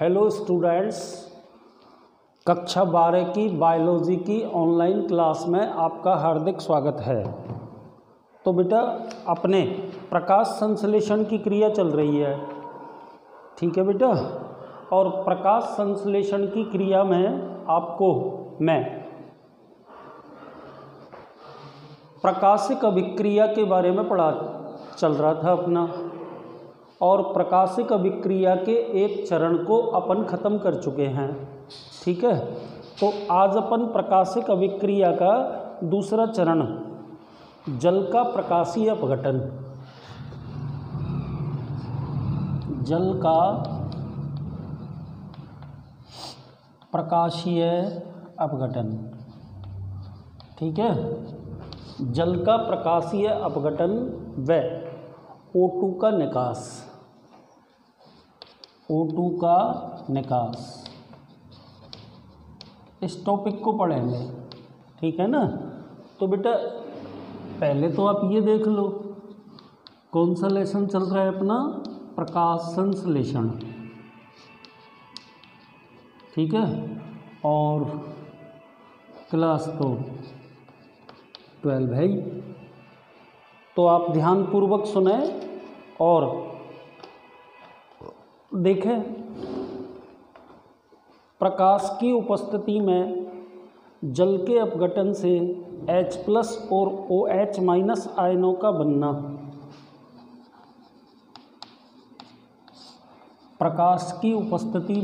Hello students, कक्षा 12 की biology की ऑनलाइन क्लास में आपका हार्दिक स्वागत है। तो बेटा अपने प्रकाश संश्लेषण की क्रिया चल रही है, ठीक है बेटा। और प्रकाश संश्लेषण की क्रिया में आपको मैं प्रकाशिक अभिक्रिया के बारे में पढ़ा चल रहा था अपना, और प्रकाशिक अभिक्रिया के एक चरण को अपन ख़त्म कर चुके हैं, ठीक है। तो आज अपन प्रकाशिक अभिक्रिया का दूसरा चरण जल का प्रकाशीय अपघटन, जल का प्रकाशीय अपघटन, ठीक है। जल का प्रकाशीय अपघटन व O2 का निकास, O2 का निकास, इस टॉपिक को पढ़ेंगे, ठीक है ना। तो बेटा पहले तो आप ये देख लो कौन सा लेसन चल रहा है अपना, प्रकाश संश्लेषण, ठीक है। और क्लास तो 12 है। तो आप ध्यानपूर्वक सुने और देखें। प्रकाश की उपस्थिति में जल के अपघटन से H+ और OH- आयनों का बनना। प्रकाश की उपस्थिति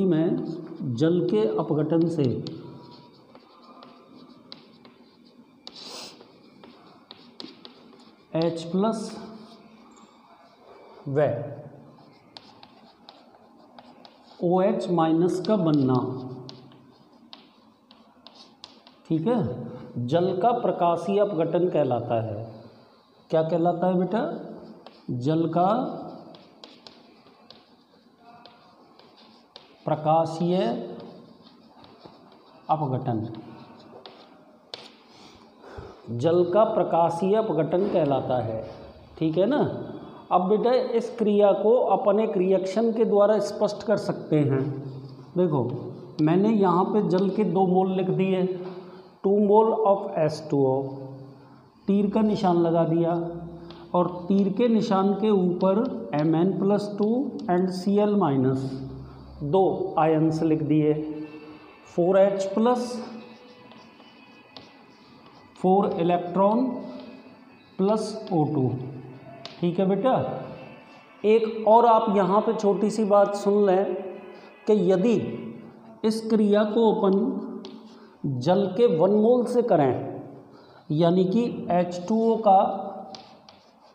में जल के अपघटन से H+ व OH- का बनना, ठीक है, जल का प्रकाशीय अपघटन कहलाता है। क्या कहलाता है बेटा? जल का प्रकाशीय अपघटन, जल का प्रकाशीय अपघटन कहलाता है, ठीक है ना। अब बेटा इस क्रिया को अपन एक रिएक्शन के द्वारा स्पष्ट कर सकते हैं। देखो मैंने यहाँ पे जल के 2 मोल लिख दिए, 2 मोल ऑफ H2O, तीर का निशान लगा दिया, और तीर के निशान के ऊपर Mn+2 एंड Cl- 2 आयन्स लिख दिए, 4H+, 4 इलेक्ट्रॉन प्लस O2, ठीक है बेटा। एक और आप यहाँ पे छोटी सी बात सुन लें कि यदि इस क्रिया को अपन जल के 1 मोल से करें, यानी कि H2O का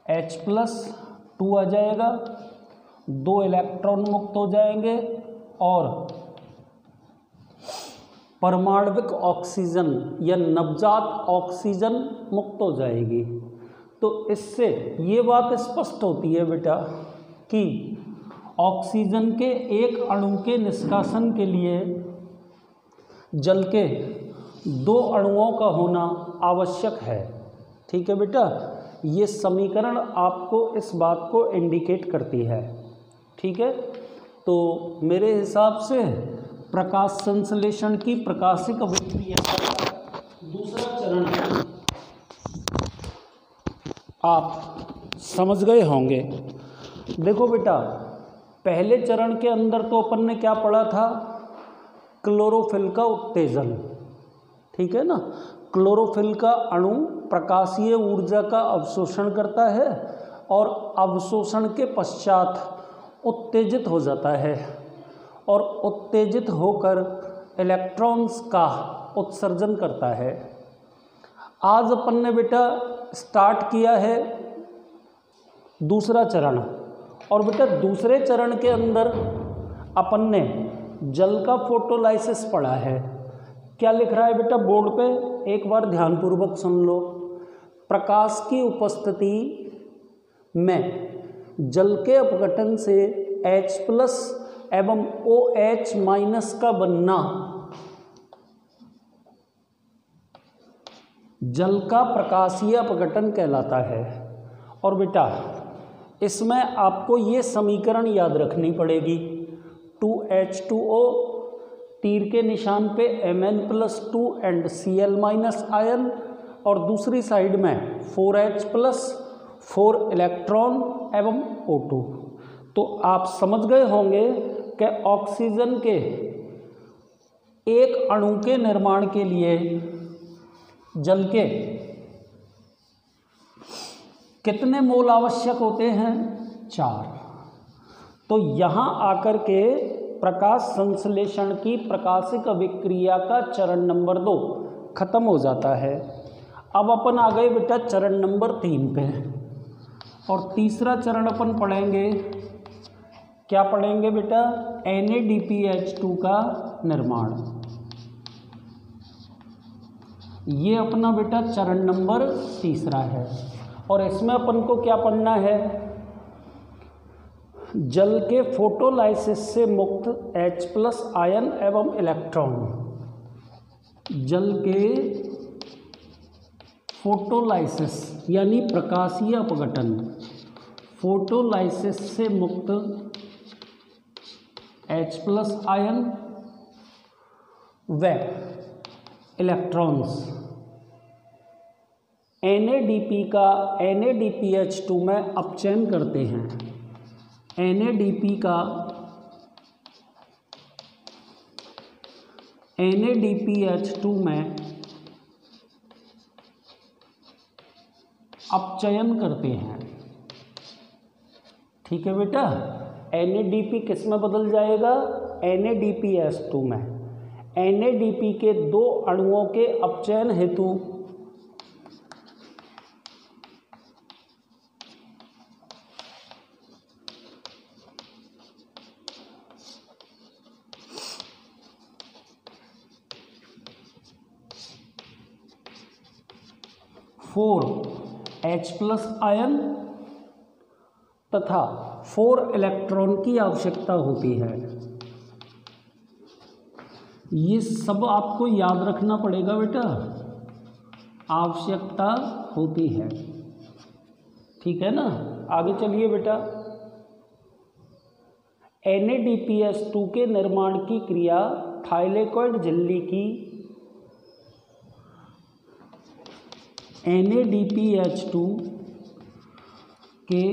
H+2 आ जाएगा, 2 इलेक्ट्रॉन मुक्त हो जाएंगे और परमाणविक ऑक्सीजन या नवजात ऑक्सीजन मुक्त हो जाएगी। तो इससे ये बात स्पष्ट होती है बेटा कि ऑक्सीजन के एक अणु के निष्कासन के लिए जल के 2 अणुओं का होना आवश्यक है, ठीक है बेटा। ये समीकरण आपको इस बात को इंडिकेट करती है, ठीक है। तो मेरे हिसाब से प्रकाश संश्लेषण की प्रकाशिक अभिक्रिया का दूसरा चरण आप समझ गए होंगे। देखो बेटा पहले चरण के अंदर तो अपन ने क्या पढ़ा था? क्लोरोफिल का उत्तेजन, ठीक है ना। क्लोरोफिल का अणु प्रकाशीय ऊर्जा का अवशोषण करता है और अवशोषण के पश्चात उत्तेजित हो जाता है, और उत्तेजित होकर इलेक्ट्रॉन्स का उत्सर्जन करता है। आज अपन ने बेटा स्टार्ट किया है दूसरा चरण, और बेटा दूसरे चरण के अंदर अपन ने जल का फोटोलाइसिस पढ़ा है। क्या लिख रहा है बेटा बोर्ड पे? एक बार ध्यानपूर्वक सुन लो। प्रकाश की उपस्थिति में जल के अपघटन से H+ एवं OH- का बनना जल का प्रकाशीय अपघटन कहलाता है। और बेटा इसमें आपको ये समीकरण याद रखनी पड़ेगी, 2H2O, तीर के निशान पे Mn+2 एंड Cl- आयन, और दूसरी साइड में 4H+4 इलेक्ट्रॉन एवं O2। तो आप समझ गए होंगे कि ऑक्सीजन के एक अणु के निर्माण के लिए जल के कितने मोल आवश्यक होते हैं? 4। तो यहाँ आकर के प्रकाश संश्लेषण की प्रकाशिक अभिक्रिया का चरण नंबर 2 खत्म हो जाता है। अब अपन आ गए बेटा चरण नंबर 3 पे, और तीसरा चरण अपन पढ़ेंगे, क्या पढ़ेंगे बेटा? NADPH2 का निर्माण। ये अपना बेटा चरण नंबर 3 है, और इसमें अपन को क्या पढ़ना है? जल के फोटोलाइसिस से मुक्त H+ आयन एवं इलेक्ट्रॉन, जल के फोटोलाइसिस यानी प्रकाशीय अपघटन, फोटोलाइसिस से मुक्त H+ आयन व इलेक्ट्रॉन्स NADP का NADPH2 में अपचयन करते हैं। NADP का NADPH2 में अपचयन करते हैं। ठीक है बेटा, NADP किस में बदल जाएगा? NADPH2 में। NADP के 2 अणुओं के अपचयन हेतु H+ आयन तथा 4 इलेक्ट्रॉन की आवश्यकता होती है। ये सब आपको याद रखना पड़ेगा बेटा, आवश्यकता होती है। ठीक है ना? आगे चलिए बेटा, NADPH2 के निर्माण की क्रिया थाइलेकॉइड झिल्ली की NADPH2 के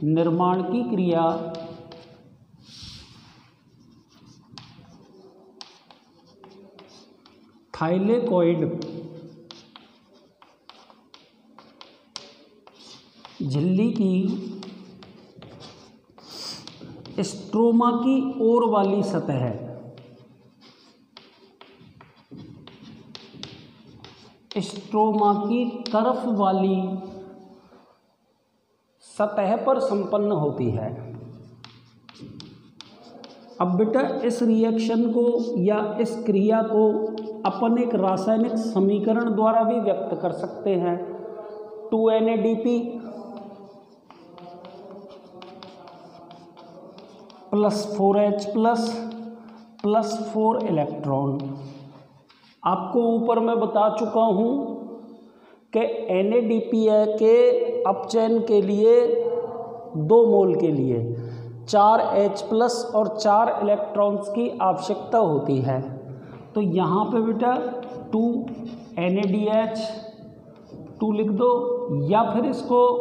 निर्माण की क्रिया थाइलेकॉइड झिल्ली की स्ट्रोमा की ओर वाली सतह, स्ट्रोमा की तरफ वाली सतह पर संपन्न होती है। अब बेटा इस रिएक्शन को या इस क्रिया को अपन एक रासायनिक समीकरण द्वारा भी व्यक्त कर सकते हैं। 2NADP + 4H+ + 4 electron. आपको ऊपर मैं बता चुका हूँ कि NADP के अपचयन के लिए 2 मोल के लिए 4 H+ और 4 इलेक्ट्रॉन्स की आवश्यकता होती है। तो यहाँ पे बेटा 2 NADH 2 लिख दो, या फिर इसको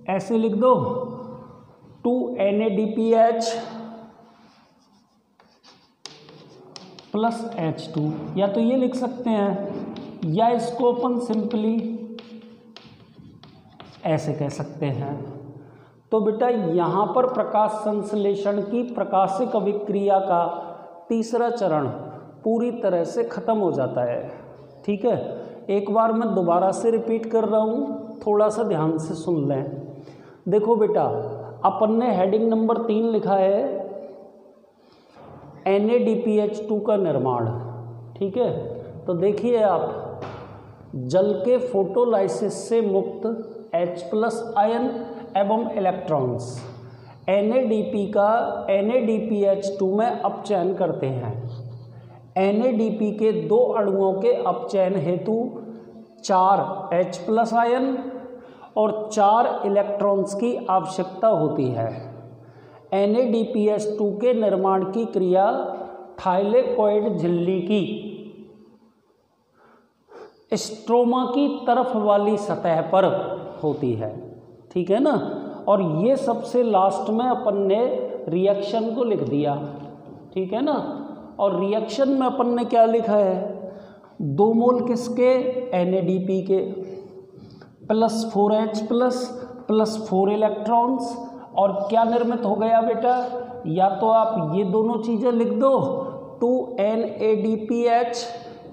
ऐसे लिख दो 2 NADPH + H2, या तो ये लिख सकते हैं, या इसको अपन सिंपली ऐसे कह सकते हैं। तो बेटा यहाँ पर प्रकाश संश्लेषण की प्रकाशिक अभिक्रिया का तीसरा चरण पूरी तरह से खत्म हो जाता है। ठीक है, एक बार मैं दोबारा से रिपीट कर रहा हूँ, थोड़ा सा ध्यान से सुन लें। देखो बेटा, अपन ने हेडिंग नंबर 3 लिखा है NADPH2 का निर्माण। ठीक है, तो देखिए आप, जल के फोटोलाइसिस से मुक्त H+ आयन एवं इलेक्ट्रॉन्स NADP का NADPH2 में अपचयन करते हैं। NADP के 2 अणुओं के अपचयन हेतु 4 H+ आयन और 4 इलेक्ट्रॉन्स की आवश्यकता होती है। NADPH2 के निर्माण की क्रिया थाइलेकोइड झिल्ली की स्ट्रोमा की तरफ वाली सतह पर होती है, ठीक है ना। और ये सबसे लास्ट में अपन ने रिएक्शन को लिख दिया, ठीक है ना। और रिएक्शन में अपन ने क्या लिखा है, 2 मोल किसके, NADP के, +4H प्लस 4 इलेक्ट्रॉन्स। और क्या निर्मित हो गया बेटा, या तो आप ये दोनों चीज़ें लिख दो 2 NADPH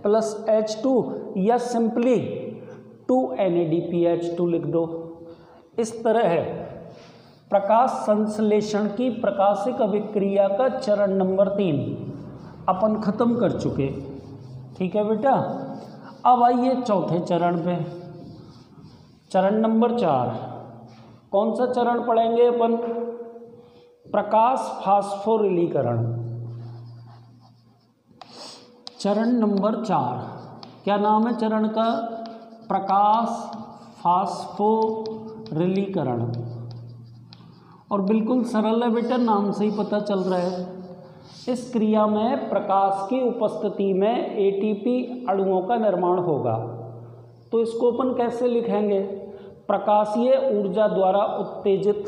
प्लस H2, या सिंपली 2 NADPH2 लिख दो। इस तरह है प्रकाश संश्लेषण की प्रकाशिक अभिक्रिया का चरण नंबर 3 अपन खत्म कर चुके, ठीक है बेटा। अब आइए चौथे चरण पे, चरण नंबर 4। कौन सा चरण पढ़ेंगे अपन, प्रकाश फास्फोरिलीकरण। चरण नंबर 4, क्या नाम है चरण का, प्रकाश फास्फोरिलीकरण। और बिल्कुल सरल है बेटा, नाम से ही पता चल रहा है। इस क्रिया में प्रकाश की उपस्थिति में ATP अणुओं का निर्माण होगा। तो इसको अपन कैसे लिखेंगे, प्रकाशीय ऊर्जा द्वारा उत्तेजित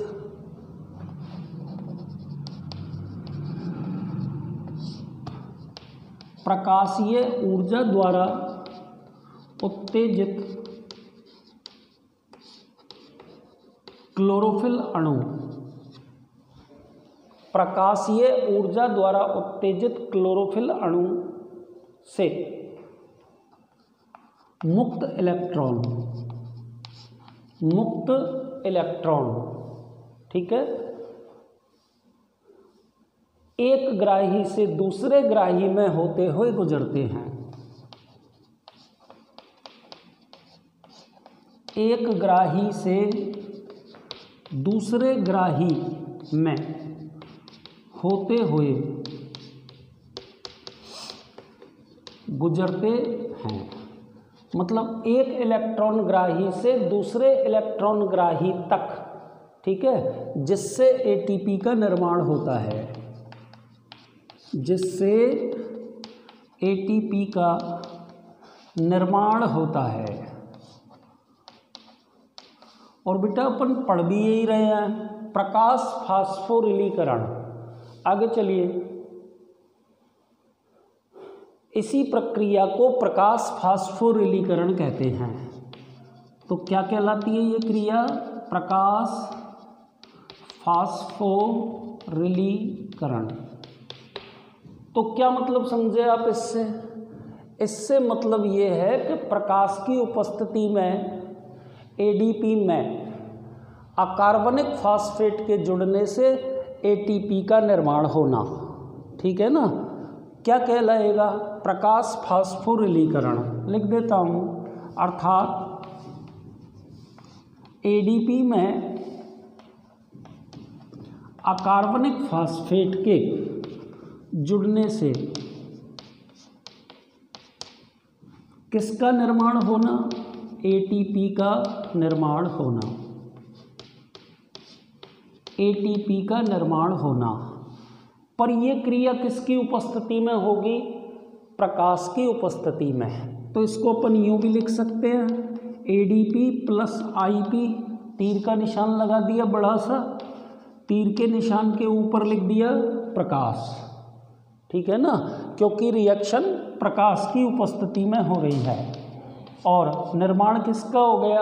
क्लोरोफिल अणु, प्रकाशीय ऊर्जा द्वारा उत्तेजित क्लोरोफिल अणु से मुक्त इलेक्ट्रॉन, ठीक है, एक ग्राही से दूसरे ग्राही में होते हुए गुजरते हैं। एक ग्राही से दूसरे ग्राही में होते हुए गुजरते हैं। मतलब एक इलेक्ट्रॉन ग्राही से दूसरे इलेक्ट्रॉन ग्राही तक, ठीक है, जिससे ATP का निर्माण होता है, जिससे ATP का निर्माण होता है। और बेटा अपन पढ़ भी यही रहे हैं, प्रकाश फास्फोरिलीकरण। आगे चलिए, इसी प्रक्रिया को प्रकाश फास्फोरिलीकरण कहते हैं। तो क्या कहलाती है ये क्रिया, प्रकाश फास्फोरिलीकरण। तो क्या मतलब समझे आप इससे, इससे मतलब ये है कि प्रकाश की उपस्थिति में ADP में अकार्बनिक फास्फेट के जुड़ने से ATP का निर्माण होना, ठीक है ना। क्या कहलाएगा, प्रकाश फास्फोरिलीकरण। लिख देता हूँ, अर्थात ADP में अकार्बनिक फास्फेट के जुड़ने से किसका निर्माण होना, ATP का निर्माण होना, ATP का निर्माण होना। पर यह क्रिया किसकी उपस्थिति में होगी, प्रकाश की उपस्थिति में। तो इसको अपन यूँ भी लिख सकते हैं, ADP प्लस IP, तीर का निशान लगा दिया बड़ा सा, तीर के निशान के ऊपर लिख दिया प्रकाश, ठीक है ना, क्योंकि रिएक्शन प्रकाश की उपस्थिति में हो रही है। और निर्माण किसका हो गया,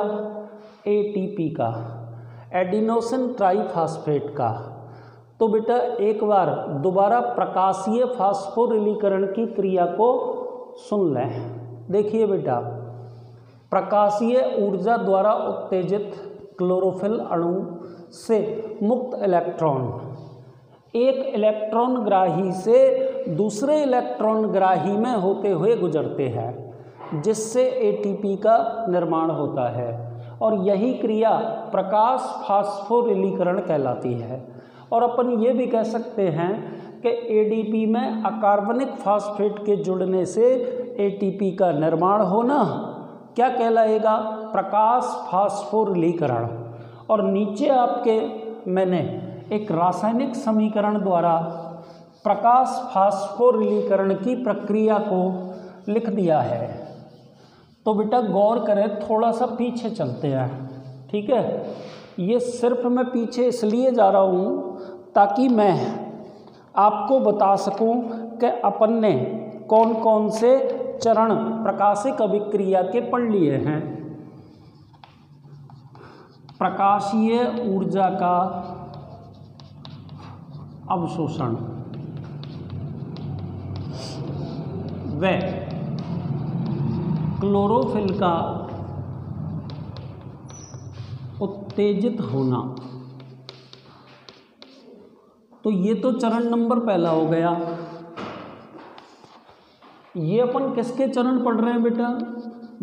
ATP का, एडिनोसिन ट्राइफॉस्फेट का। तो बेटा एक बार दोबारा प्रकाशीय फास्फोरिलीकरण की क्रिया को सुन लें। देखिए बेटा, प्रकाशीय ऊर्जा द्वारा उत्तेजित क्लोरोफिल अणु से मुक्त इलेक्ट्रॉन एक इलेक्ट्रॉन ग्राही से दूसरे इलेक्ट्रॉन ग्राही में होते हुए गुजरते हैं, जिससे ATP का निर्माण होता है। और यही क्रिया प्रकाश फास्फोरिलीकरण कहलाती है। और अपन ये भी कह सकते हैं कि ADP में अकार्बनिक फास्फेट के जुड़ने से ATP का निर्माण होना क्या कहलाएगा? प्रकाश फास्फोरिलीकरण। और नीचे आपके मैंने एक रासायनिक समीकरण द्वारा प्रकाश फास्फोरिलीकरण की प्रक्रिया को लिख दिया है। तो बेटा गौर करें, थोड़ा सा पीछे चलते हैं, ठीक है। ये सिर्फ मैं पीछे इसलिए जा रहा हूँ ताकि मैं आपको बता सकूं कि अपन ने कौन कौन से चरण प्रकाशिक अभिक्रिया के पढ़ लिए हैं। प्रकाशीय ऊर्जा का अवशोषण व क्लोरोफिल का उत्तेजित होना। तो ये तो चरण नंबर पहला हो गया। ये अपन किसके चरण पढ़ रहे हैं बेटा?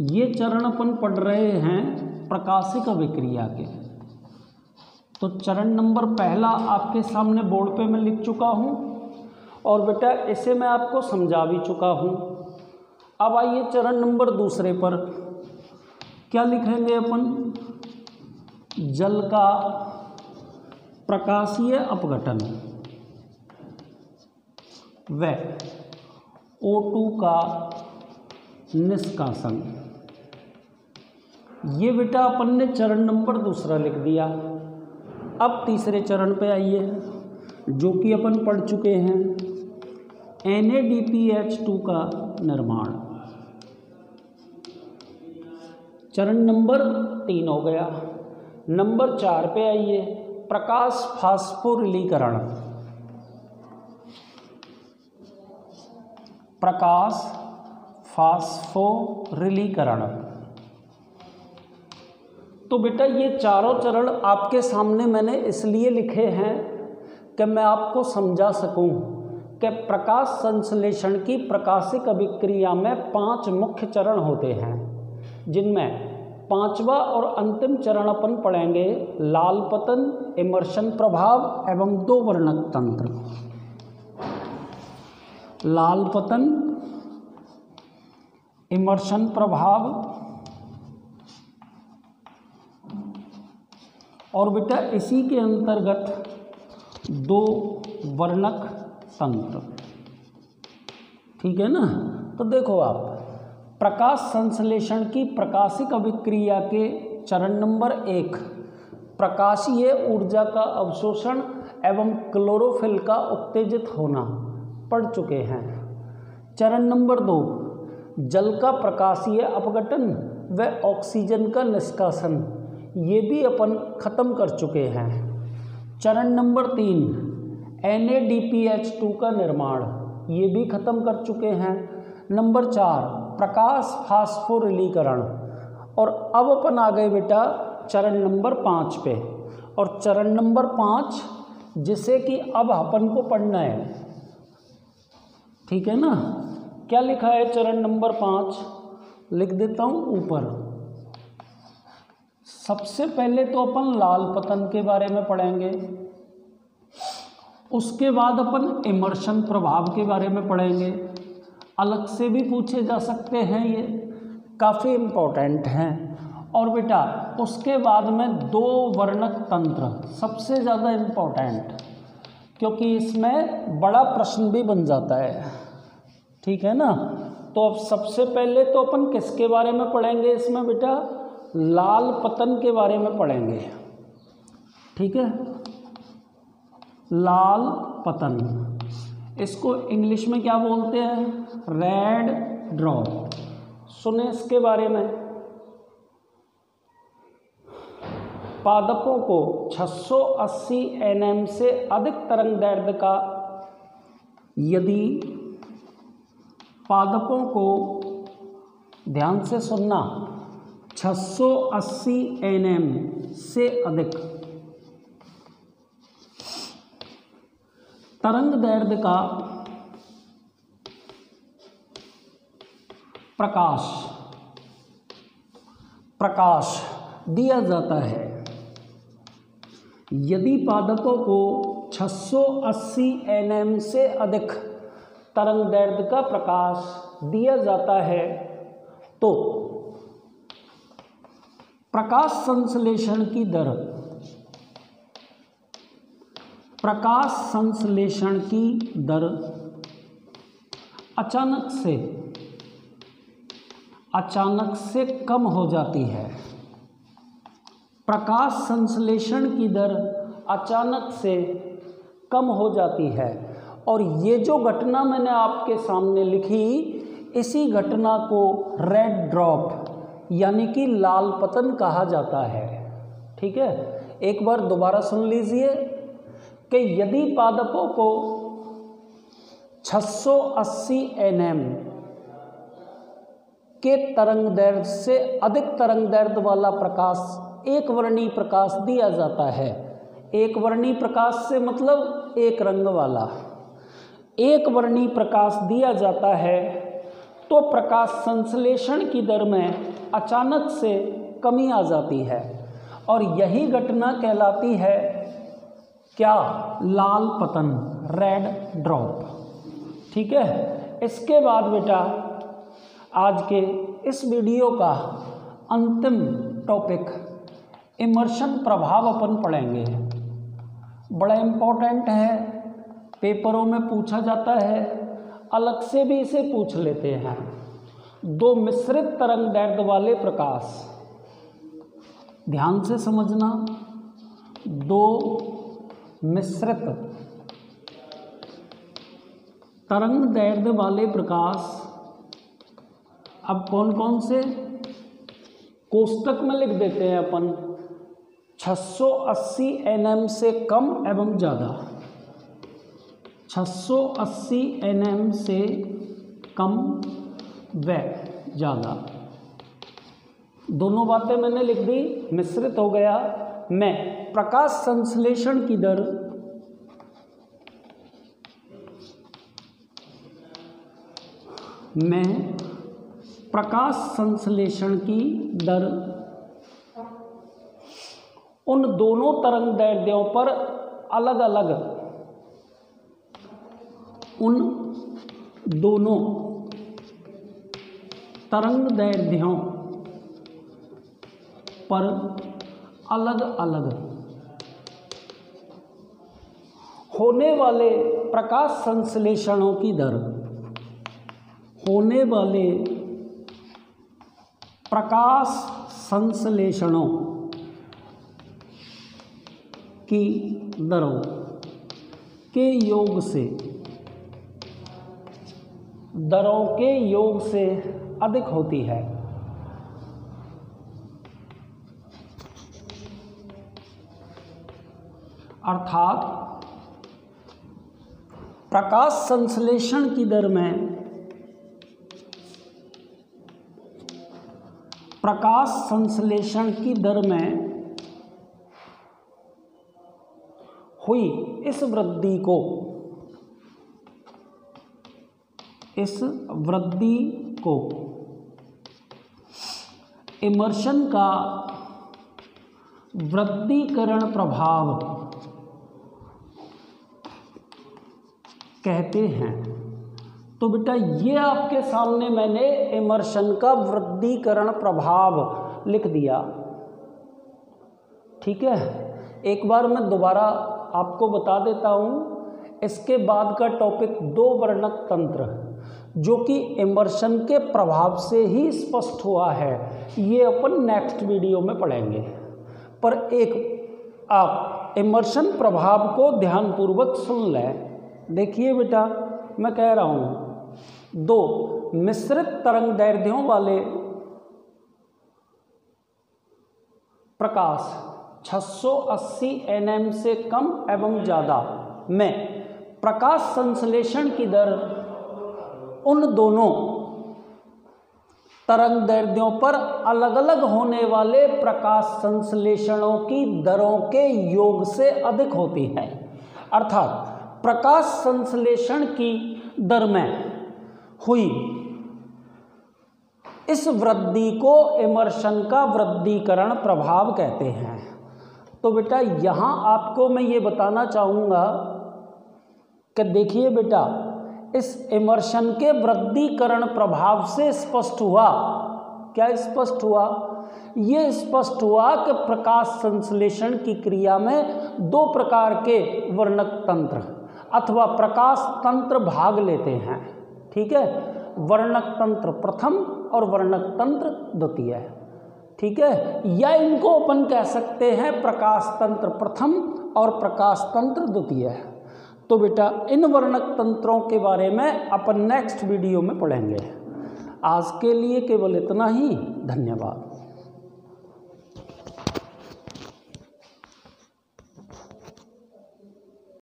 ये चरण अपन पढ़ रहे हैं प्रकाशिक अभिक्रिया के। तो चरण नंबर पहला आपके सामने बोर्ड पे मैं लिख चुका हूँ और बेटा इसे मैं आपको समझा भी चुका हूँ। अब आइए चरण नंबर दूसरे पर, क्या लिखेंगे अपन? जल का प्रकाशीय अपघटन व O2 का निष्कासन। ये बेटा अपन ने चरण नंबर दूसरा लिख दिया। अब तीसरे चरण पे आइए, जो कि अपन पढ़ चुके हैं, NADPH2 का निर्माण। चरण नंबर 3 हो गया। नंबर 4 पे आइए, प्रकाश फास्फोरिलीकरण। प्रकाश फास्फोरिलीकरण। तो बेटा ये चारों चरण आपके सामने मैंने इसलिए लिखे हैं कि मैं आपको समझा सकूं कि प्रकाश संश्लेषण की प्रकाशिक अभिक्रिया में 5 मुख्य चरण होते हैं, जिनमें पांचवा और अंतिम चरण अपन पढ़ेंगे लाल पतन, इमर्शन प्रभाव एवं 2 वर्णक तंत्र। लाल पतन, इमर्शन प्रभाव और बेटा इसी के अंतर्गत 2 वर्णक तंत्र, ठीक है ना। तो देखो आप, प्रकाश संश्लेषण की प्रकाशिक अभिक्रिया के चरण नंबर 1 प्रकाशीय ऊर्जा का अवशोषण एवं क्लोरोफिल का उत्तेजित होना पढ़ चुके हैं। चरण नंबर 2 जल का प्रकाशीय अपघटन व ऑक्सीजन का निष्कासन, ये भी अपन खत्म कर चुके हैं। चरण नंबर 3 NADPH2 का निर्माण, ये भी खत्म कर चुके हैं। नंबर 4 प्रकाश फास्फोरिलीकरण। और अब अपन आ गए बेटा चरण नंबर 5 पे। और चरण नंबर 5 जिसे कि अब अपन को पढ़ना है, ठीक है ना। क्या लिखा है चरण नंबर 5? लिख देता हूँ ऊपर। सबसे पहले तो अपन लाल पतन के बारे में पढ़ेंगे, उसके बाद अपन इमर्शन प्रभाव के बारे में पढ़ेंगे। अलग से भी पूछे जा सकते हैं, ये काफ़ी इम्पोर्टेंट हैं। और बेटा उसके बाद में 2 वर्णक तंत्र सबसे ज़्यादा इम्पोर्टेंट, क्योंकि इसमें बड़ा प्रश्न भी बन जाता है, ठीक है ना। तो अब सबसे पहले तो अपन किसके बारे में पढ़ेंगे इसमें बेटा? लाल पतन के बारे में पढ़ेंगे, ठीक है। लाल पतन, इसको इंग्लिश में क्या बोलते हैं? Red drop. सुने इसके बारे में। पादपों को 680 nm से अधिक तरंग दैर्ध्य का, यदि पादपों को, ध्यान से सुनना, 680 nm से अधिक तरंग दैर्ध्य का प्रकाश दिया जाता है। यदि पादपों को 680 nm से अधिक तरंग दैर्ध्य का प्रकाश दिया जाता है तो प्रकाश संश्लेषण की दर, प्रकाश संश्लेषण की दर अचानक से कम हो जाती है। प्रकाश संश्लेषण की दर अचानक से कम हो जाती है। और ये जो घटना मैंने आपके सामने लिखी, इसी घटना को रेड ड्रॉप यानी कि लाल पतन कहा जाता है। ठीक है, एक बार दोबारा सुन लीजिए कि यदि पादपों को 680 nm के तरंग दैर्ध्य से अधिक तरंग दैर्ध्य वाला प्रकाश, एक वर्णी प्रकाश दिया जाता है। एक वर्णी प्रकाश से मतलब एक रंग वाला, एक वर्णी प्रकाश दिया जाता है, तो प्रकाश संश्लेषण की दर में अचानक से कमी आ जाती है। और यही घटना कहलाती है क्या? लाल पतन, रेड ड्रॉप। ठीक है, इसके बाद बेटा आज के इस वीडियो का अंतिम टॉपिक इमर्शन प्रभाव अपन पढ़ेंगे। बड़ा इम्पोर्टेंट है, पेपरों में पूछा जाता है, अलग से भी इसे पूछ लेते हैं। दो मिश्रित तरंग दैर्ध्य वाले प्रकाश, ध्यान से समझना, दो मिश्रित तरंग दैर्ध्य वाले प्रकाश, अब कौन कौन से कोष्टक में लिख देते हैं अपन, 680 nm से कम एवं ज़्यादा, 680 nm से कम व ज़्यादा, दोनों बातें मैंने लिख दी, मिश्रित हो गया। मैं प्रकाश संश्लेषण की दर प्रकाश संश्लेषण की दर उन दोनों तरंग दैर्ध्यों पर अलग अलग, उन दोनों तरंग दैर्ध्यों पर अलग अलग होने वाले प्रकाश संश्लेषणों की दर, होने वाले प्रकाश संश्लेषणों की दरों के योग से, दरों के योग से अधिक होती है। अर्थात प्रकाश संश्लेषण की दर में, प्रकाश संश्लेषण की दर में हुई इस वृद्धि को, इस वृद्धि को इमर्शन का वृद्धिकरण प्रभाव कहते हैं। तो बेटा ये आपके सामने मैंने इमर्शन का वृद्धिकरण प्रभाव लिख दिया। ठीक है, एक बार मैं दोबारा आपको बता देता हूँ। इसके बाद का टॉपिक दो वर्णक तंत्र, जो कि इमर्शन के प्रभाव से ही स्पष्ट हुआ है, ये अपन नेक्स्ट वीडियो में पढ़ेंगे। पर एक आप इमर्शन प्रभाव को ध्यानपूर्वक सुन लें। देखिए बेटा, मैं कह रहा हूँ दो मिश्रित तरंग दैर्ध्यों वाले प्रकाश 680 nm से कम एवं ज़्यादा में प्रकाश संश्लेषण की दर उन दोनों तरंग दैर्ध्यों पर अलग अलग होने वाले प्रकाश संश्लेषणों की दरों के योग से अधिक होती है। अर्थात प्रकाश संश्लेषण की दर में हुई इस वृद्धि को इमर्शन का वृद्धिकरण प्रभाव कहते हैं। तो बेटा यहाँ आपको मैं ये बताना चाहूँगा कि देखिए बेटा, इस इमर्शन के वृद्धिकरण प्रभाव से स्पष्ट हुआ क्या स्पष्ट हुआ? ये स्पष्ट हुआ कि प्रकाश संश्लेषण की क्रिया में दो प्रकार के वर्णक तंत्र अथवा प्रकाश तंत्र भाग लेते हैं। ठीक है, वर्णक तंत्र प्रथम और वर्णक तंत्र द्वितीय। ठीक है, या इनको अपन कह सकते हैं प्रकाश तंत्र प्रथम और प्रकाश तंत्र द्वितीय। तो बेटा इन वर्णक तंत्रों के बारे में अपन नेक्स्ट वीडियो में पढ़ेंगे। आज के लिए केवल इतना ही। धन्यवाद।